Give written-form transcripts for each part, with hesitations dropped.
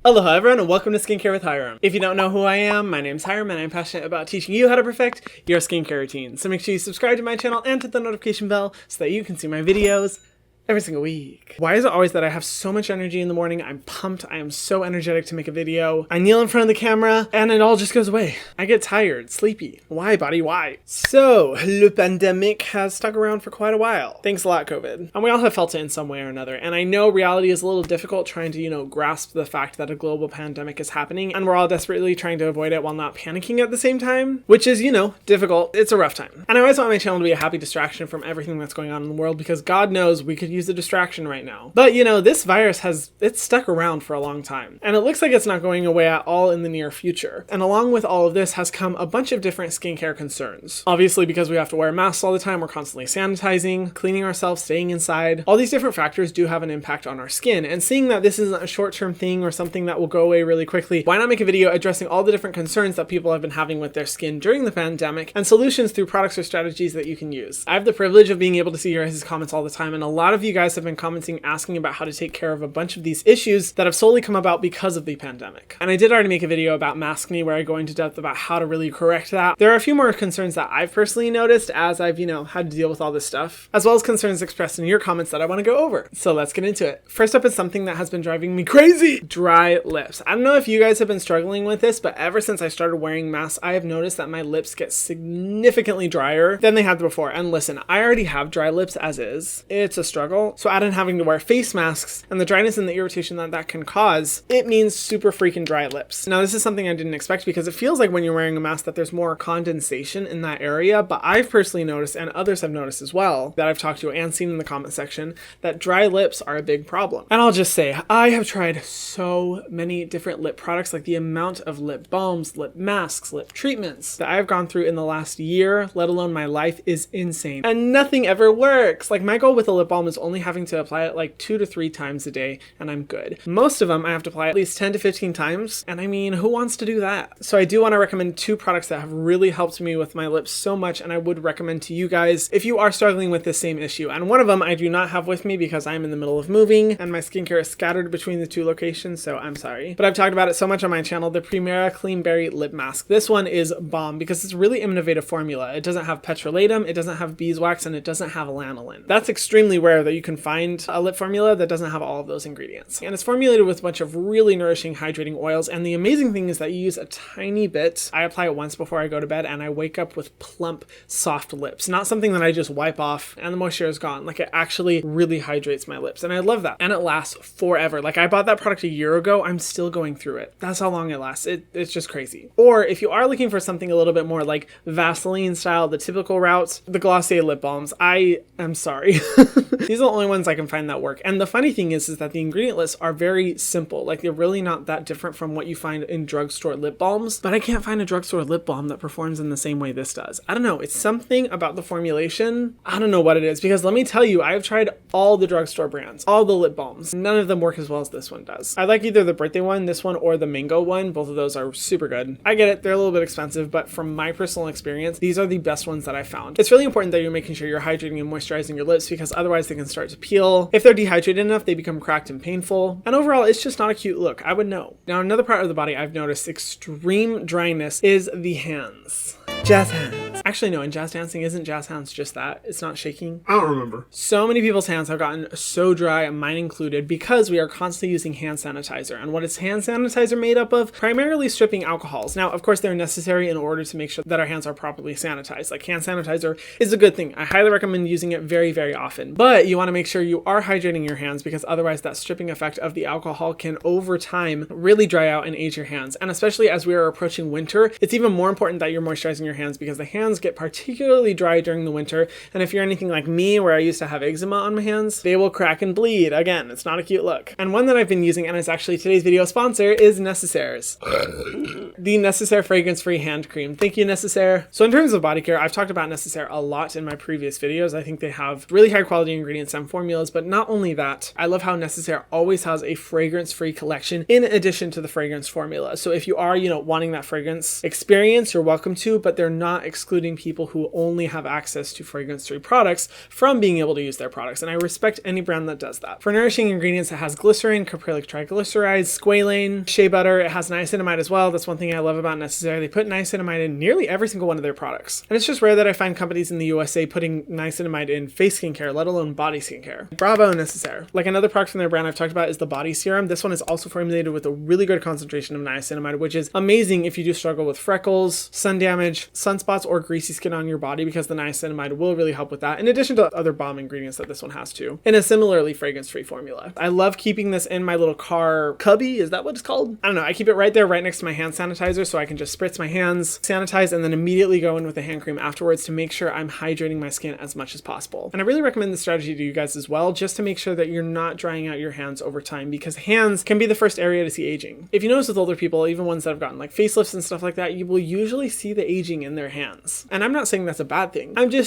Aloha everyone and welcome to Skincare with Hyram. If you don't know who I am, my name's Hyram and I'm passionate about teaching you how to perfect your skincare routine. So make sure you subscribe to my channel and hit the notification bell so that you can see my videos every single week. Why is it always that I have so much energy in the morning? I'm pumped. I am so energetic to make a video. I kneel in front of the camera and it all just goes away. I get tired, sleepy. Why, buddy? Why? So, le pandemic has stuck around for quite a while. Thanks a lot, COVID. And we all have felt it in some way or another. And I know reality is a little difficult trying to, grasp the fact that a global pandemic is happening and we're all desperately trying to avoid it while not panicking at the same time, which is, difficult. It's a rough time. And I always want my channel to be a happy distraction from everything that's going on in the world because God knows we could use a distraction right now. But this virus it's stuck around for a long time and it looks like it's not going away at all in the near future. And along with all of this has come a bunch of different skincare concerns. Obviously, because we have to wear masks all the time, we're constantly sanitizing, cleaning ourselves, staying inside. All these different factors do have an impact on our skin, and seeing that this isn't a short-term thing or something that will go away really quickly, why not make a video addressing all the different concerns that people have been having with their skin during the pandemic and solutions through products or strategies that you can use. I have the privilege of being able to see your guys' comments all the time, and a lot of you guys have been commenting asking about how to take care of a bunch of these issues that have solely come about because of the pandemic. And I did already make a video about Acne where I go into depth about how to really correct that. There are a few more concerns that I've personally noticed as I've, had to deal with all this stuff, as well as concerns expressed in your comments that I want to go over. So let's get into it. First up is something that has been driving me crazy. Dry lips. I don't know if you guys have been struggling with this, but ever since I started wearing masks, I have noticed that my lips get significantly drier than they had before. And listen, I already have dry lips as is. It's a struggle. So add in having to wear face masks and the dryness and the irritation that can cause, it means super freaking dry lips. Now, this is something I didn't expect because it feels like when you're wearing a mask that there's more condensation in that area, but I've personally noticed, and others have noticed as well, that I've talked to and seen in the comment section, that dry lips are a big problem. And I'll just say, I have tried so many different lip products, like the amount of lip balms, lip masks, lip treatments that I've gone through in the last year, let alone my life, is insane. And nothing ever works. Like, my goal with a lip balm is only having to apply it like 2 to 3 times a day and I'm good. Most of them I have to apply at least 10 to 15 times, and I mean, who wants to do that? So I do want to recommend 2 products that have really helped me with my lips so much, and I would recommend to you guys if you are struggling with this same issue. And one of them I do not have with me because I'm in the middle of moving and my skincare is scattered between the 2 locations, so I'm sorry. But I've talked about it so much on my channel, the Primera Clean Berry Lip Mask. This one is bomb because it's really innovative formula. It doesn't have petrolatum, it doesn't have beeswax, and it doesn't have lanolin. That's extremely rare that you can find a lip formula that doesn't have all of those ingredients. And it's formulated with a bunch of really nourishing, hydrating oils. And the amazing thing is that you use a tiny bit. I apply it once before I go to bed and I wake up with plump, soft lips. Not something that I just wipe off and the moisture is gone. Like, it actually really hydrates my lips. And I love that. And it lasts forever. Like, I bought that product a year ago. I'm still going through it. That's how long it lasts. It's just crazy. Or if you are looking for something a little bit more like Vaseline style, the typical route, the Glossier lip balms. I am sorry. These are the only ones I can find that work. And the funny thing is that the ingredient lists are very simple. Like, they're really not that different from what you find in drugstore lip balms, but I can't find a drugstore lip balm that performs in the same way this does. I don't know. It's something about the formulation. I don't know what it is, because let me tell you, I've tried all the drugstore brands, all the lip balms. None of them work as well as this one does. I like either the birthday one, this one, or the mango one. Both of those are super good. I get it. They're a little bit expensive, but from my personal experience, these are the best ones that I found. It's really important that you're making sure you're hydrating and moisturizing your lips because otherwise they can start to peel. If they're dehydrated enough, they become cracked and painful. And overall, it's just not a cute look. I would know. Now, another part of the body I've noticed extreme dryness is the hands. Jazz hands. Actually, no, in jazz dancing, isn't jazz hands just that? It's not shaking? I don't remember. So many people's hands have gotten so dry, mine included, because we are constantly using hand sanitizer. And what is hand sanitizer made up of? Primarily stripping alcohols. Now, of course, they're necessary in order to make sure that our hands are properly sanitized. Like, hand sanitizer is a good thing. I highly recommend using it very, very often. But you want to make sure you are hydrating your hands because otherwise that stripping effect of the alcohol can, over time, really dry out and age your hands. And especially as we are approaching winter, it's even more important that you're moisturizing your hands because the hands get particularly dry during the winter. And if you're anything like me, where I used to have eczema on my hands, they will crack and bleed. Again, it's not a cute look. And one that I've been using, and it's actually today's video sponsor, is Necessaire's. The Necessaire fragrance-free hand cream. Thank you, Necessaire. So in terms of body care, I've talked about Necessaire a lot in my previous videos. I think they have really high quality ingredients and formulas, but not only that, I love how Necessaire always has a fragrance-free collection in addition to the fragrance formula. So if you are, wanting that fragrance experience, you're welcome to, but they're not exclusive excluding people who only have access to fragrance-free products from being able to use their products, and I respect any brand that does that. For nourishing ingredients, it has glycerin, caprylic triglycerides, squalane, shea butter. It has niacinamide as well. That's one thing I love about Necessaire. They put niacinamide in nearly every single one of their products. And it's just rare that I find companies in the USA putting niacinamide in face skincare, let alone body skincare. Bravo, Necessaire. Like another product from their brand I've talked about is the body serum. This one is also formulated with a really good concentration of niacinamide, which is amazing if you do struggle with freckles, sun damage, sunspots, or greasy skin on your body, because the niacinamide will really help with that, in addition to other bomb ingredients that this one has too, in a similarly fragrance-free formula. I love keeping this in my little car cubby. Is that what it's called? I don't know. I keep it right there, right next to my hand sanitizer, so I can just spritz my hands, sanitize, and then immediately go in with a hand cream afterwards to make sure I'm hydrating my skin as much as possible. And I really recommend this strategy to you guys as well, just to make sure that you're not drying out your hands over time, because hands can be the first area to see aging. If you notice with older people, even ones that have gotten like facelifts and stuff like that, you will usually see the aging in their hands. And I'm not saying that's a bad thing. I'm just,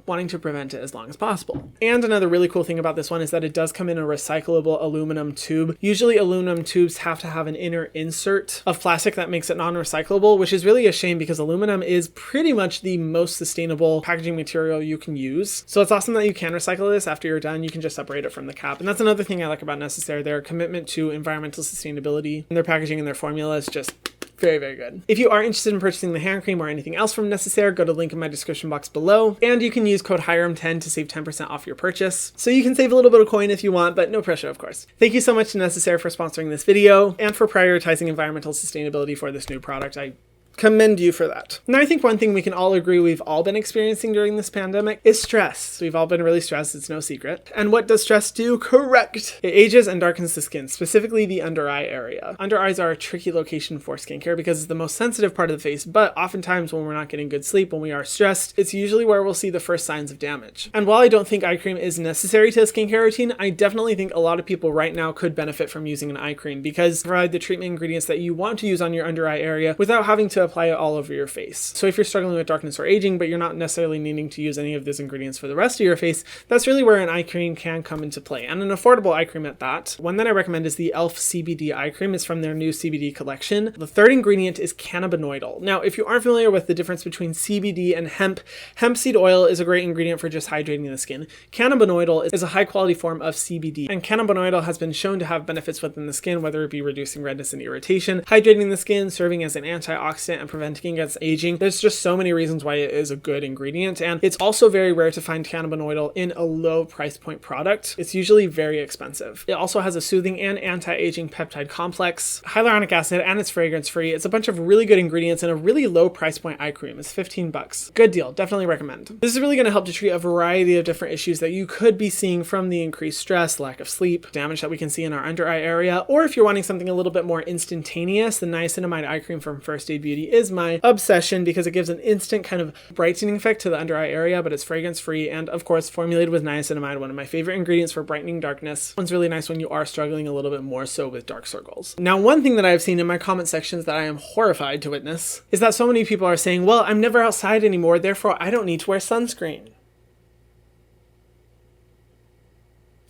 wanting to prevent it as long as possible. And another really cool thing about this one is that it does come in a recyclable aluminum tube. Usually aluminum tubes have to have an inner insert of plastic that makes it non-recyclable, which is really a shame because aluminum is pretty much the most sustainable packaging material you can use. So it's awesome that you can recycle this. After you're done, you can just separate it from the cap. And that's another thing I like about Necessaire. Their commitment to environmental sustainability and their packaging and their formula is just very, very good. If you are interested in purchasing the hand cream or anything else from Necessaire, go to the link in my description box below, and you can use code Hyram10 to save 10% off your purchase. So you can save a little bit of coin if you want, but no pressure, of course. Thank you so much to Necessaire for sponsoring this video and for prioritizing environmental sustainability for this new product. I commend you for that. Now, I think one thing we can all agree we've all been experiencing during this pandemic is stress. We've all been really stressed, it's no secret. And what does stress do? Correct! It ages and darkens the skin, specifically the under eye area. Under eyes are a tricky location for skincare because it's the most sensitive part of the face, but oftentimes when we're not getting good sleep, when we are stressed, it's usually where we'll see the first signs of damage. And while I don't think eye cream is necessary to a skincare routine, I definitely think a lot of people right now could benefit from using an eye cream because they provide the treatment ingredients that you want to use on your under eye area without having to apply it all over your face. So if you're struggling with darkness or aging, but you're not necessarily needing to use any of these ingredients for the rest of your face, that's really where an eye cream can come into play, and an affordable eye cream at that. One that I recommend is the E.L.F. CBD Eye Cream. It's from their new CBD collection. The third ingredient is cannabinoidal. Now, if you aren't familiar with the difference between CBD and hemp seed oil is a great ingredient for just hydrating the skin. Cannabinoidal is a high quality form of CBD, and cannabinoidal has been shown to have benefits within the skin, whether it be reducing redness and irritation, hydrating the skin, serving as an antioxidant, and preventing against aging. There's just so many reasons why it is a good ingredient, and it's also very rare to find cannabinoidal in a low price point product. It's usually very expensive. It also has a soothing and anti-aging peptide complex, hyaluronic acid, and it's fragrance free. It's a bunch of really good ingredients in a really low price point eye cream. It's $15. Good deal. Definitely recommend. This is really going to help to treat a variety of different issues that you could be seeing from the increased stress, lack of sleep, damage that we can see in our under eye area, or if you're wanting something a little bit more instantaneous, the niacinamide eye cream from First Aid Beauty is my obsession because it gives an instant kind of brightening effect to the under eye area, but it's fragrance free and of course formulated with niacinamide, one of my favorite ingredients for brightening darkness. One's really nice when you are struggling a little bit more so with dark circles. Now, one thing that I've seen in my comment sections that I am horrified to witness is that so many people are saying, well, I'm never outside anymore, therefore I don't need to wear sunscreen.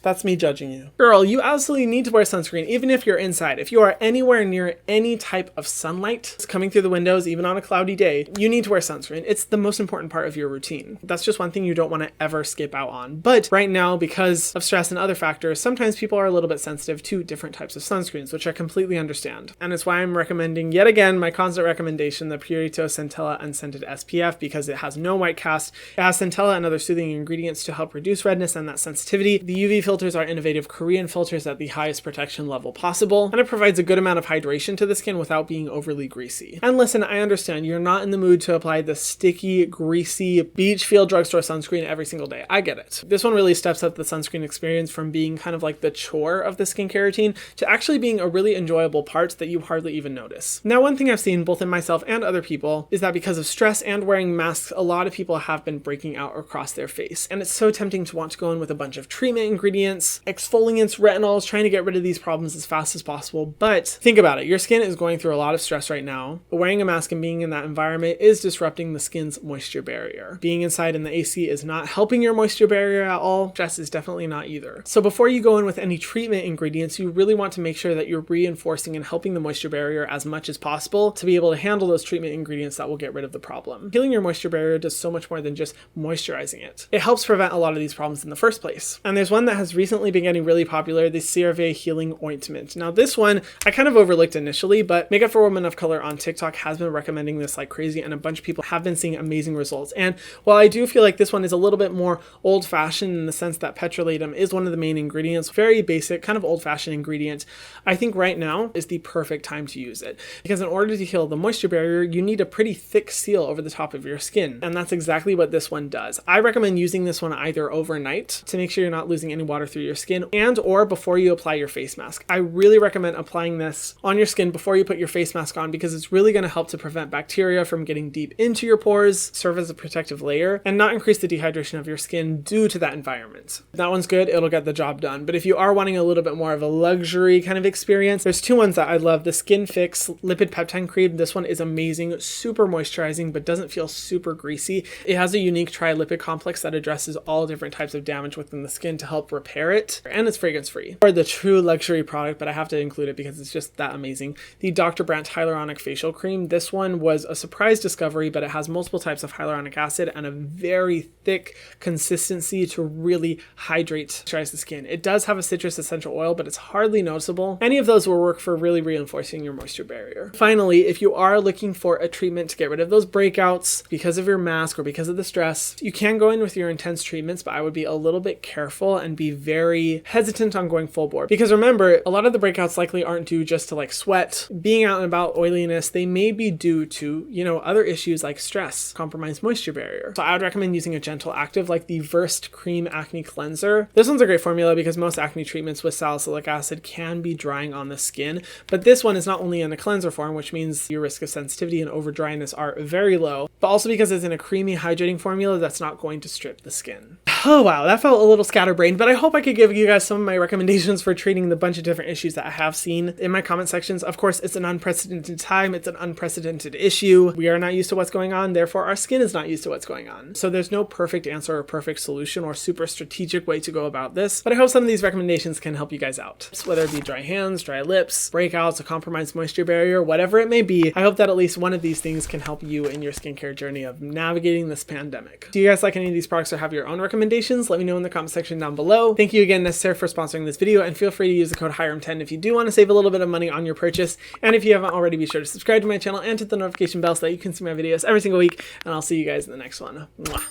That's me judging you. Girl, you absolutely need to wear sunscreen even if you're inside. If you are anywhere near any type of sunlight coming through the windows, even on a cloudy day, you need to wear sunscreen. It's the most important part of your routine. That's just one thing you don't want to ever skip out on. But right now, because of stress and other factors, sometimes people are a little bit sensitive to different types of sunscreens, which I completely understand. And it's why I'm recommending, yet again, my constant recommendation, the Purito Centella Unscented SPF, because it has no white cast. It has Centella and other soothing ingredients to help reduce redness and that sensitivity. The UV filters are innovative Korean filters at the highest protection level possible, and it provides a good amount of hydration to the skin without being overly greasy. And listen, I understand you're not in the mood to apply the sticky, greasy, beach field drugstore sunscreen every single day. I get it. This one really steps up the sunscreen experience from being kind of like the chore of the skincare routine to actually being a really enjoyable part that you hardly even notice. Now, one thing I've seen both in myself and other people is that because of stress and wearing masks, a lot of people have been breaking out across their face. And it's so tempting to want to go in with a bunch of treatment ingredients ingredients, exfoliants, retinols, trying to get rid of these problems as fast as possible. But think about it. Your skin is going through a lot of stress right now. Wearing a mask and being in that environment is disrupting the skin's moisture barrier. Being inside in the AC is not helping your moisture barrier at all. Stress is definitely not either. So before you go in with any treatment ingredients, you really want to make sure that you're reinforcing and helping the moisture barrier as much as possible to be able to handle those treatment ingredients that will get rid of the problem. Healing your moisture barrier does so much more than just moisturizing it. It helps prevent a lot of these problems in the first place. And there's one that has recently been getting really popular, the CeraVe Healing Ointment. Now this one I kind of overlooked initially, but Makeup for Women of Color on TikTok has been recommending this like crazy, and a bunch of people have been seeing amazing results. And while I do feel like this one is a little bit more old-fashioned in the sense that petrolatum is one of the main ingredients, very basic, kind of old-fashioned ingredient, I think right now is the perfect time to use it. Because in order to heal the moisture barrier, you need a pretty thick seal over the top of your skin. And that's exactly what this one does. I recommend using this one either overnight to make sure you're not losing any water through your skin, and or before you apply your face mask. I really recommend applying this on your skin before you put your face mask on, because it's really going to help to prevent bacteria from getting deep into your pores, serve as a protective layer, and not increase the dehydration of your skin due to that environment. That one's good, it'll get the job done. But if you are wanting a little bit more of a luxury kind of experience, there's two ones that I love. The SkinFix Lipid Peptide Cream. This one is amazing, super moisturizing, but doesn't feel super greasy. It has a unique tri-lipid complex that addresses all different types of damage within the skin to help repair it, and it's fragrance free. Or the true luxury product, but I have to include it because it's just that amazing. The Dr. Brandt Hyaluronic Facial Cream. This one was a surprise discovery, but it has multiple types of hyaluronic acid and a very thick consistency to really hydrate, moisturize the skin. It does have a citrus essential oil, but it's hardly noticeable. Any of those will work for really reinforcing your moisture barrier. Finally, if you are looking for a treatment to get rid of those breakouts because of your mask or because of the stress, you can go in with your intense treatments, but I would be a little bit careful and be very hesitant on going full bore. Because remember, a lot of the breakouts likely aren't due just to like sweat, being out and about, oiliness. They may be due to, other issues like stress, compromised moisture barrier. So I would recommend using a gentle active like the Versed Cream Acne Cleanser. This one's a great formula because most acne treatments with salicylic acid can be drying on the skin, but this one is not only in a cleanser form, which means your risk of sensitivity and over dryness are very low, but also because it's in a creamy hydrating formula that's not going to strip the skin. Oh wow, that felt a little scatterbrained, but I hope I could give you guys some of my recommendations for treating the bunch of different issues that I have seen in my comment sections. Of course, it's an unprecedented time, it's an unprecedented issue. We are not used to what's going on, therefore our skin is not used to what's going on. So there's no perfect answer or perfect solution or super strategic way to go about this, but I hope some of these recommendations can help you guys out. Whether it be dry hands, dry lips, breakouts, a compromised moisture barrier, whatever it may be, I hope that at least one of these things can help you in your skincare journey of navigating this pandemic. Do you guys like any of these products or have your own recommendations? Let me know in the comment section down below. Thank you again, Necessaire, for sponsoring this video, and feel free to use the code Hyram10 if you do want to save a little bit of money on your purchase. And if you haven't already, be sure to subscribe to my channel and hit the notification bell so that you can see my videos every single week, and I'll see you guys in the next one. Mwah.